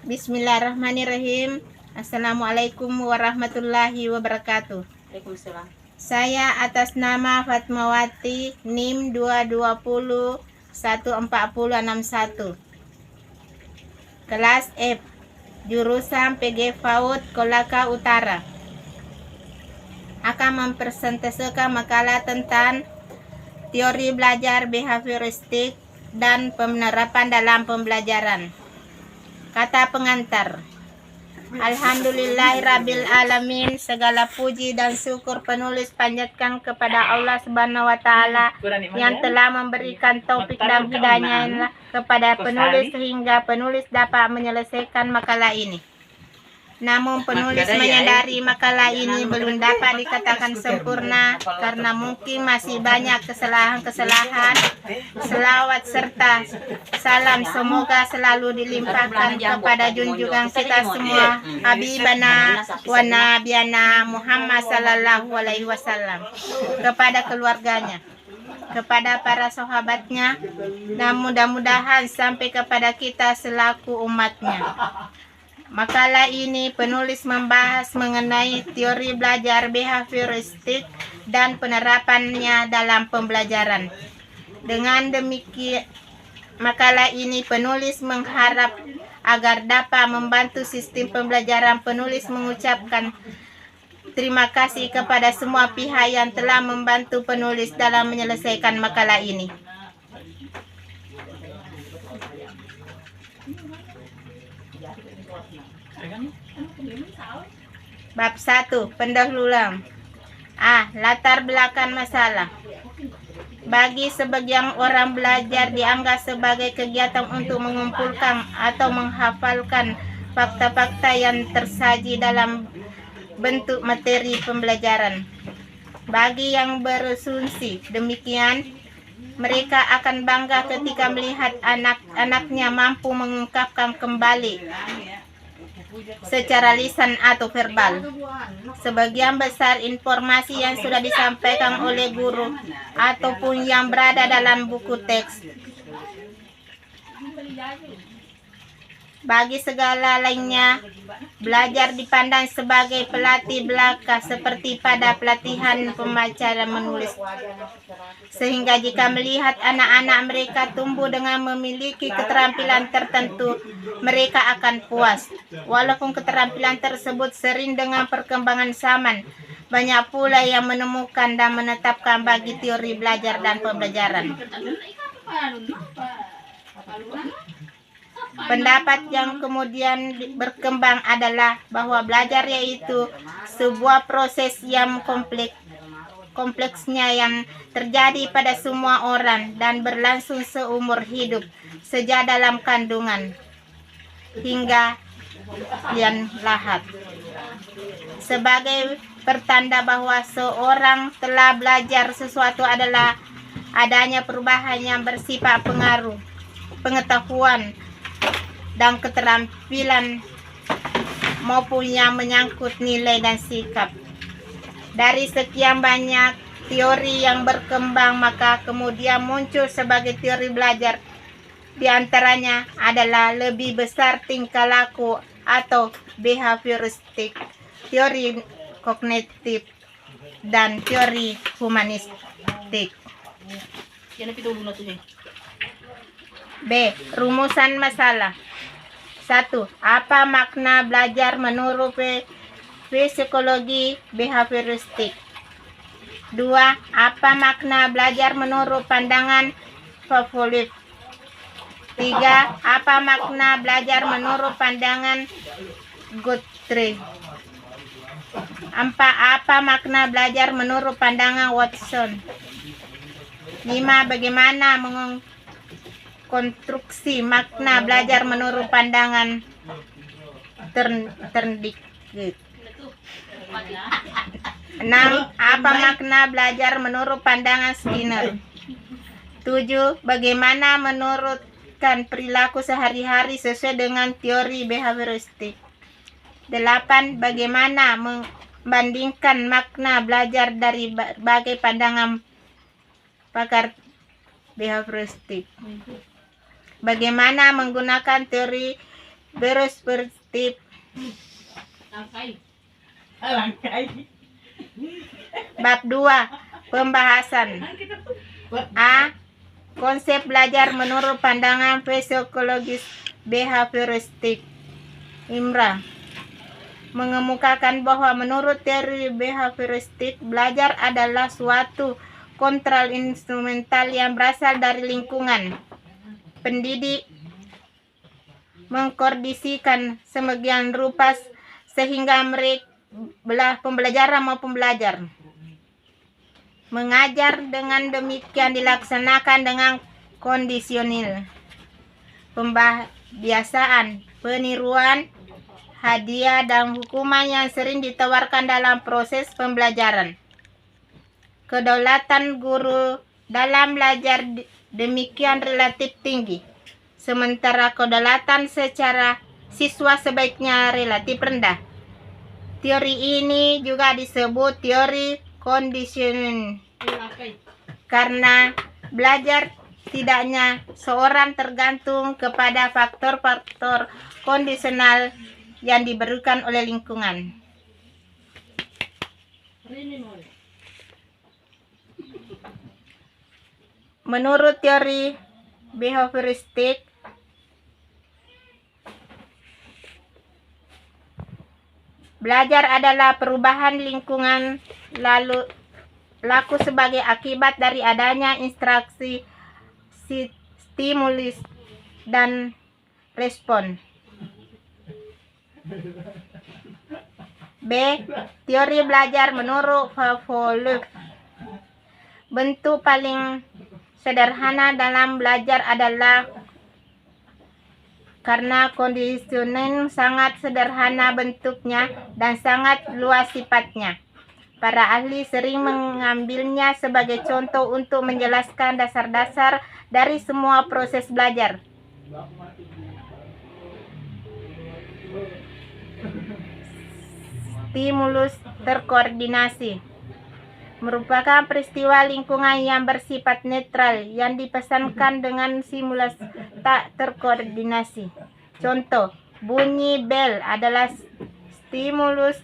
Bismillahirrahmanirrahim. Assalamualaikum warahmatullahi wabarakatuh. Waalaikumsalam. Saya atas nama Fatmawati NIM 220 14061. Kelas F, jurusan PG FAUD Kolaka Utara. Akan mempresentasikan makalah tentang teori belajar behavioristik dan penerapan dalam pembelajaran. Kata pengantar. Alhamdulillahirabbil alamin, segala puji dan syukur penulis panjatkan kepada Allah Subhanahu wa taala yang telah memberikan taufik dan hidayahnya kepada penulis sehingga penulis dapat menyelesaikan makalah ini. Namun penulis menyadari makalah ini belum dapat dikatakan sempurna karena mungkin masih banyak kesalahan-kesalahan. Selawat serta salam semoga selalu dilimpahkan kepada junjungan kita semua, Habibana wa Nabiyana Muhammad sallallahu alaihi wasallam, kepada keluarganya, kepada para sahabatnya, dan mudah-mudahan sampai kepada kita selaku umatnya. Makalah ini penulis membahas mengenai teori belajar behavioristik dan penerapannya dalam pembelajaran. Dengan demikian, makalah ini penulis mengharap agar dapat membantu sistem pembelajaran. Penulis mengucapkan terima kasih kepada semua pihak yang telah membantu penulis dalam menyelesaikan makalah ini. Bab 1. Pendahuluan. Latar belakang masalah. Bagi sebagian orang, belajar dianggap sebagai kegiatan untuk mengumpulkan atau menghafalkan fakta-fakta yang tersaji dalam bentuk materi pembelajaran. Bagi yang berasumsi demikian, mereka akan bangga ketika melihat anak-anaknya mampu mengungkapkan kembali secara lisan atau verbal sebagian besar informasi yang sudah disampaikan oleh guru ataupun yang berada dalam buku teks. Bagi segala lainnya, belajar dipandang sebagai pelatih belaka seperti pada pelatihan membaca dan menulis. Sehingga jika melihat anak-anak mereka tumbuh dengan memiliki keterampilan tertentu, mereka akan puas. Walaupun keterampilan tersebut sering dengan perkembangan zaman, banyak pula yang menemukan dan menetapkan bagi teori belajar dan pembelajaran. Pendapat yang kemudian berkembang adalah bahwa belajar yaitu sebuah proses yang kompleksnya yang terjadi pada semua orang dan berlangsung seumur hidup, sejak dalam kandungan hingga lian lahat. Sebagai pertanda bahwa seorang telah belajar sesuatu adalah adanya perubahan yang bersifat pengaruh, pengetahuan, dan keterampilan maupun yang menyangkut nilai dan sikap. Dari sekian banyak teori yang berkembang, maka kemudian muncul sebagai teori belajar. Di antaranya adalah lebih besar tingkah laku atau behavioristik, teori kognitif, dan teori humanistik. B. Rumusan masalah. 1. Apa makna belajar menurut psikologi behavioristik? 2. Apa makna belajar menurut pandangan Pavlov? 3. Apa makna belajar menurut pandangan Guthrie? 4. Apa makna belajar menurut pandangan Watson? 5. Bagaimana konstruksi makna belajar menurut pandangan Thorndike? 6. Apa makna belajar menurut pandangan Skinner? 7. Bagaimana menurutkan perilaku sehari-hari sesuai dengan teori behavioristik? 8. Bagaimana membandingkan makna belajar dari berbagai pandangan pakar behavioristik? Bagaimana menggunakan teori perspektif. Bab 2. Pembahasan. A. Konsep belajar menurut pandangan psikologis behavioristik. Imra mengemukakan bahwa menurut teori behavioristik, belajar adalah suatu kontrol instrumental yang berasal dari lingkungan. Pendidik mengkondisikan sebagian rupa sehingga mereka pembelajaran maupun belajar. Mengajar dengan demikian dilaksanakan dengan kondisional, pembiasaan, peniruan, hadiah, dan hukuman yang sering ditawarkan dalam proses pembelajaran. Kedaulatan guru dalam belajar demikian relatif tinggi, sementara kedaulatan secara siswa sebaiknya relatif rendah. Teori ini juga disebut teori conditioning karena belajar tidaknya seorang tergantung kepada faktor-faktor kondisional yang diberikan oleh lingkungan. Menurut teori behavioristik, belajar adalah perubahan lingkungan laku sebagai akibat dari adanya interaksi stimulus dan respon. B. Teori belajar menurut Pavlov. Bentuk paling sederhana dalam belajar adalah karena kondisional sangat sederhana bentuknya dan sangat luas sifatnya. Para ahli sering mengambilnya sebagai contoh untuk menjelaskan dasar-dasar dari semua proses belajar. Stimulus terkoordinasi merupakan peristiwa lingkungan yang bersifat netral yang dipesankan dengan stimulus tak terkoordinasi. Contoh, bunyi bel adalah stimulus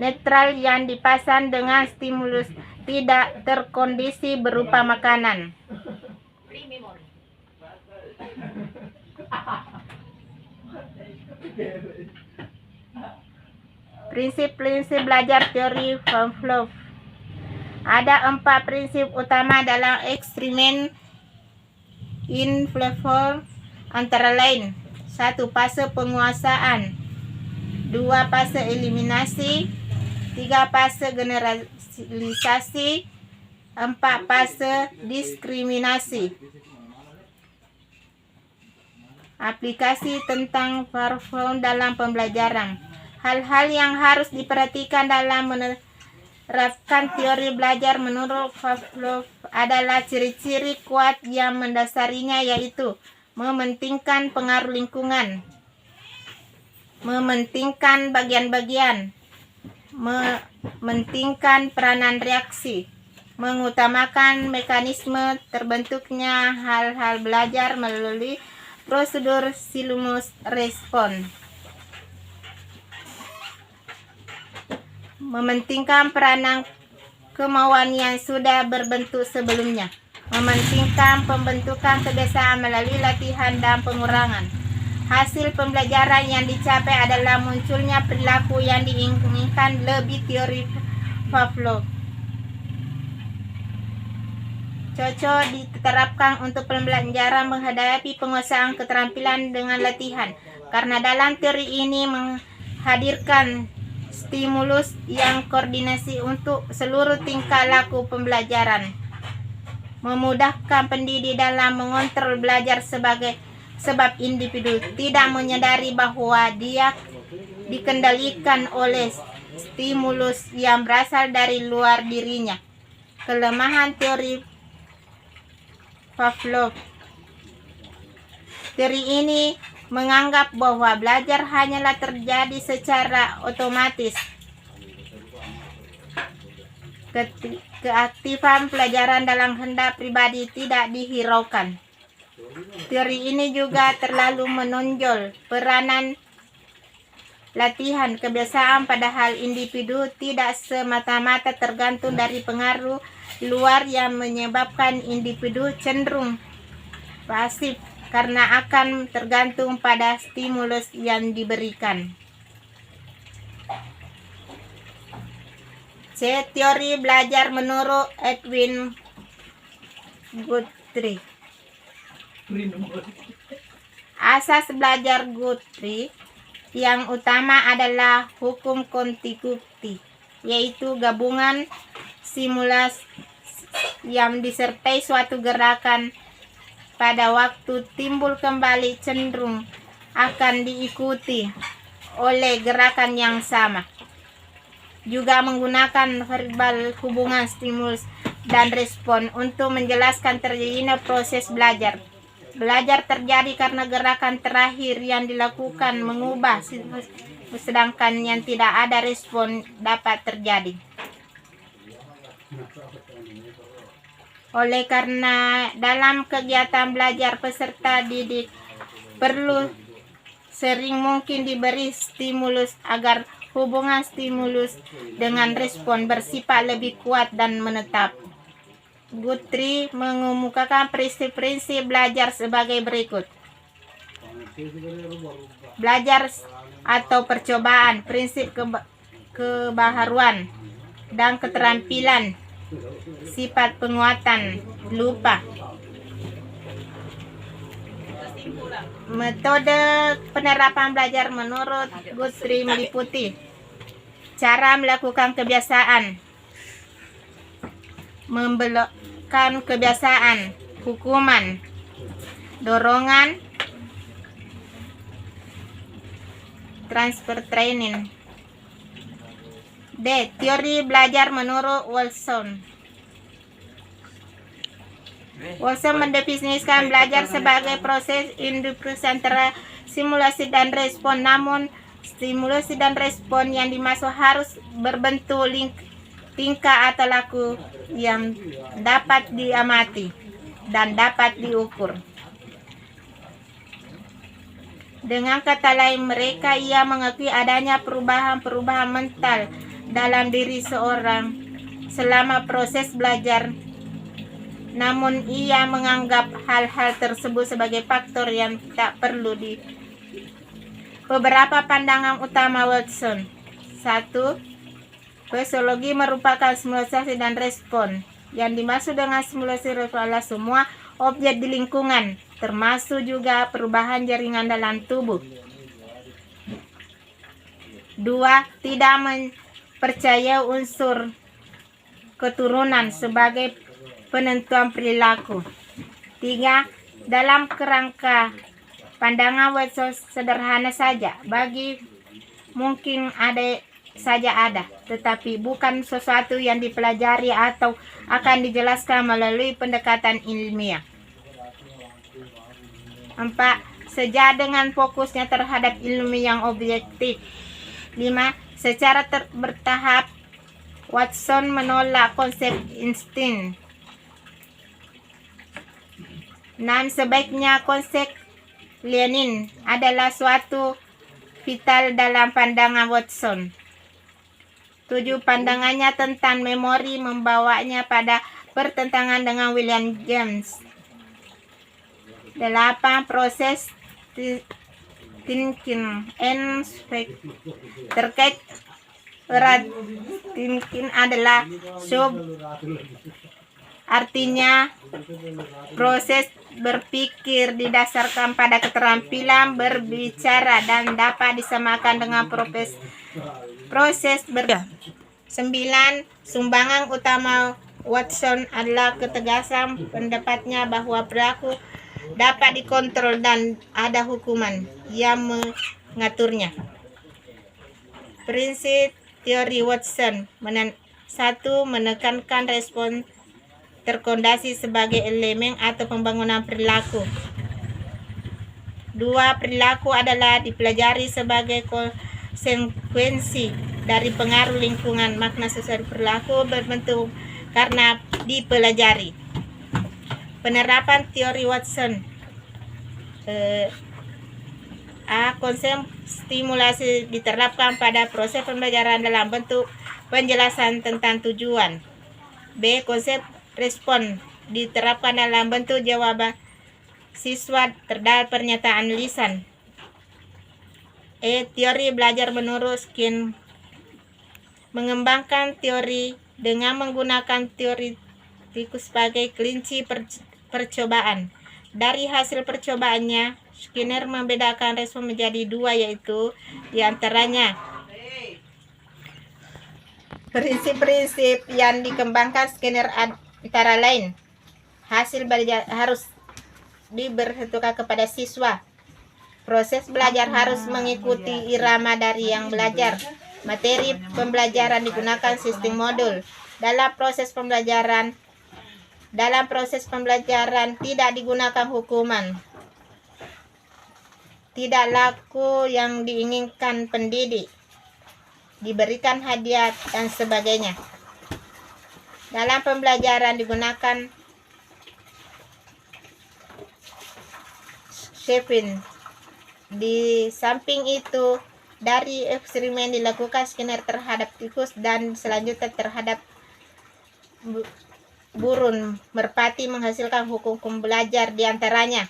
netral yang dipasang dengan stimulus tidak terkondisi berupa makanan. Prinsip-prinsip belajar teori Pavlov. Ada 4 prinsip utama dalam eksperimen in Pavlov, antara lain: 1. Fase penguasaan, 2. Fase eliminasi, 3. Fase generalisasi, 4. Fase diskriminasi. Aplikasi tentang Pavlov dalam pembelajaran. Hal-hal yang harus diperhatikan dalam menerapkan teori belajar menurut Pavlov adalah ciri-ciri kuat yang mendasarinya, yaitu mementingkan pengaruh lingkungan, mementingkan bagian-bagian, mementingkan peranan reaksi, mengutamakan mekanisme terbentuknya hal-hal belajar melalui prosedur stimulus respon, mementingkan peranan kemauan yang sudah berbentuk sebelumnya, mementingkan pembentukan kebiasaan melalui latihan dan pengurangan. Hasil pembelajaran yang dicapai adalah munculnya perilaku yang diinginkan lebih teori Pavlov. Cocok diterapkan untuk pembelajaran menghadapi penguasaan keterampilan dengan latihan, karena dalam teori ini menghadirkan stimulus yang koordinasi untuk seluruh tingkah laku pembelajaran, memudahkan pendidik dalam mengontrol belajar sebab individu tidak menyadari bahwa dia dikendalikan oleh stimulus yang berasal dari luar dirinya. Kelemahan teori Pavlov. Teori ini menganggap bahwa belajar hanyalah terjadi secara otomatis. Keaktifan pelajaran dalam hendak pribadi tidak dihiraukan. Teori ini juga terlalu menonjol peranan latihan kebiasaan, padahal individu tidak semata-mata tergantung dari pengaruh luar yang menyebabkan individu cenderung pasif karena akan tergantung pada stimulus yang diberikan. C. Teori belajar menurut Edwin Guthrie. Asas belajar Guthrie yang utama adalah hukum kontinuiti, yaitu gabungan simulasi yang disertai suatu gerakan pada waktu timbul kembali cenderung akan diikuti oleh gerakan yang sama. Juga menggunakan verbal hubungan stimulus dan respon untuk menjelaskan terjadinya proses belajar. Belajar terjadi karena gerakan terakhir yang dilakukan mengubah, sedangkan yang tidak ada respon dapat terjadi. Oleh karena dalam kegiatan belajar peserta didik perlu sering mungkin diberi stimulus agar hubungan stimulus dengan respon bersifat lebih kuat dan menetap. Guthrie mengemukakan prinsip-prinsip belajar sebagai berikut. Belajar atau percobaan, prinsip kebaharuan dan keterampilan, sifat penguatan, lupa. Metode penerapan belajar menurut Guthrie meliputi cara melakukan kebiasaan, membelokkan kebiasaan, hukuman, dorongan, transfer training. D. Teori belajar menurut Wilson. Wilson mendefinisikan belajar sebagai proses induksi antara simulasi dan respon, namun stimulasi dan respon yang dimaksud harus berbentuk tingkah atau laku yang dapat diamati dan dapat diukur. Dengan kata lain, ia mengakui adanya perubahan-perubahan mental dalam diri seorang selama proses belajar, namun ia menganggap hal-hal tersebut sebagai faktor yang tak perlu Beberapa pandangan utama Wilson. 1. Fisiologi merupakan simulasi dan respon. Yang dimaksud dengan simulasi adalah semua objek di lingkungan, termasuk juga perubahan jaringan dalam tubuh. 2. Tidak percaya unsur keturunan sebagai penentuan perilaku. 3. Dalam kerangka pandangan Wilson sederhana saja, bagi mungkin ada, tetapi bukan sesuatu yang dipelajari atau akan dijelaskan melalui pendekatan ilmiah. 4. Sejajar dengan fokusnya terhadap ilmu yang objektif. 5. Secara bertahap, Watson menolak konsep insting. 6. Sebaiknya konsep Lenin adalah suatu vital dalam pandangan Watson. 7. Pandangannya tentang memori membawanya pada pertentangan dengan William James. 8. Proses thinking and terkait erat thinking adalah artinya proses berpikir didasarkan pada keterampilan berbicara dan dapat disamakan dengan proses 9. Sumbangan utama Watson adalah ketegasan pendapatnya bahwa perilaku dapat dikontrol dan ada hukuman yang mengaturnya. Prinsip teori Watson. 1. Menekankan respon terkondisi sebagai elemen atau pembangunan perilaku. 2. Perilaku adalah dipelajari sebagai konsekuensi dari pengaruh lingkungan. Makna sosial perilaku berbentuk karena dipelajari. Penerapan teori Watson. Konsep stimulasi diterapkan pada proses pembelajaran dalam bentuk penjelasan tentang tujuan. B. Konsep respon diterapkan dalam bentuk jawaban siswa terhadap pernyataan lisan. E. Teori belajar menurut Skinner mengembangkan teori dengan menggunakan teori tikus sebagai kelinci percobaan. Dari hasil percobaannya, Skinner membedakan respon menjadi dua, yaitu diantaranya prinsip-prinsip yang dikembangkan Skinner antara lain hasil belajar harus diberhentukan kepada siswa. Proses belajar harus mengikuti irama dari yang belajar. Materi pembelajaran digunakan sistem modul. Dalam proses pembelajaran tidak digunakan hukuman. Tidak laku yang diinginkan pendidik. Diberikan hadiah dan sebagainya. Dalam pembelajaran digunakan shaping. Di samping itu, dari eksperimen dilakukan Skinner terhadap tikus dan selanjutnya terhadap burung merpati menghasilkan hukum belajar diantaranya,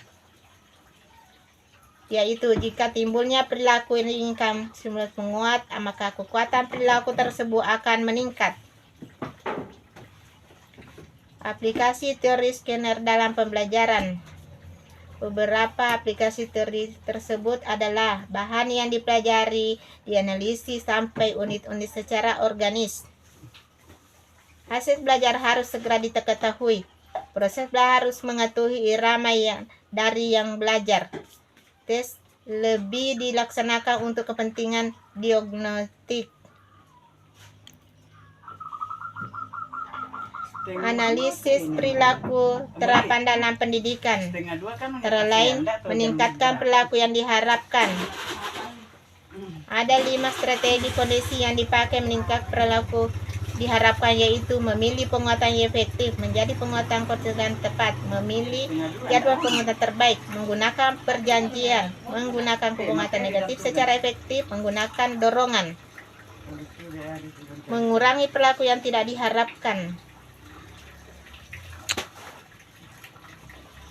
yaitu jika timbulnya perilaku yang diinginkan stimulus menguat, maka kekuatan perilaku tersebut akan meningkat. Aplikasi teori Skinner dalam pembelajaran. Beberapa aplikasi teori tersebut adalah bahan yang dipelajari, dianalisis sampai unit-unit secara organis. Hasil belajar harus segera diketahui. Proses belajar harus mengetahui irama dari yang belajar. Tes lebih dilaksanakan untuk kepentingan diagnostik. Analisis perilaku terapan dalam pendidikan, antara lain meningkatkan perilaku yang diharapkan. Ada 5 strategi kondisi yang dipakai meningkatkan perilaku diharapkan, yaitu memilih penguatan yang efektif, menjadi penguatan konsisten tepat, memilih jadwal penguatan terbaik, menggunakan perjanjian, menggunakan penguatan negatif secara efektif, menggunakan dorongan, mengurangi perilaku yang tidak diharapkan.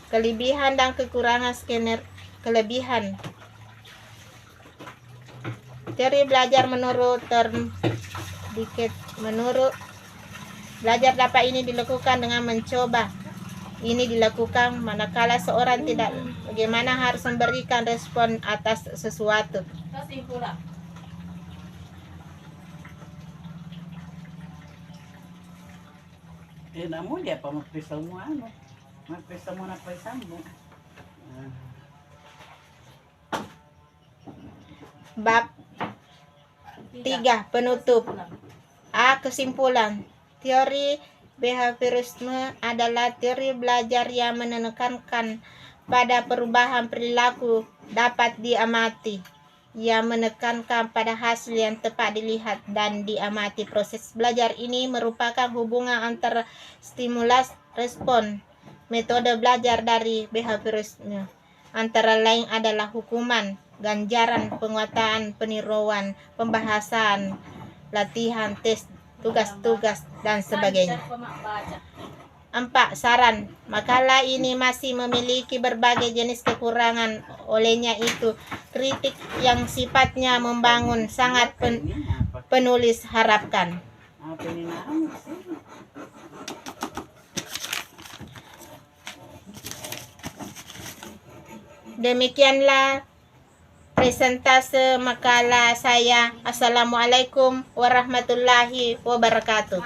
Kelebihan dan kekurangan Skinner. Kelebihan teori belajar menurut belajar dapat ini dilakukan dengan mencoba. Ini dilakukan manakala seorang tidak bagaimana harus memberikan respon atas sesuatu. Namun dia pemeriksaan semua Bab 3. Penutup. A. Kesimpulan. Teori behaviorisme adalah teori belajar yang menekankan pada perubahan perilaku dapat diamati, yang menekankan pada hasil yang tepat dilihat dan diamati. Proses belajar ini merupakan hubungan antara stimulus respon. Metode belajar dari behaviorisme antara lain adalah hukuman, ganjaran, penguatan, peniruan, pembahasan, latihan, tes, tugas-tugas, dan sebagainya. 4. Saran. Makalah ini masih memiliki berbagai jenis kekurangan, olehnya itu kritik yang sifatnya membangun sangat penulis harapkan. Demikianlah presentase makalah saya. Assalamualaikum warahmatullahi wabarakatuh.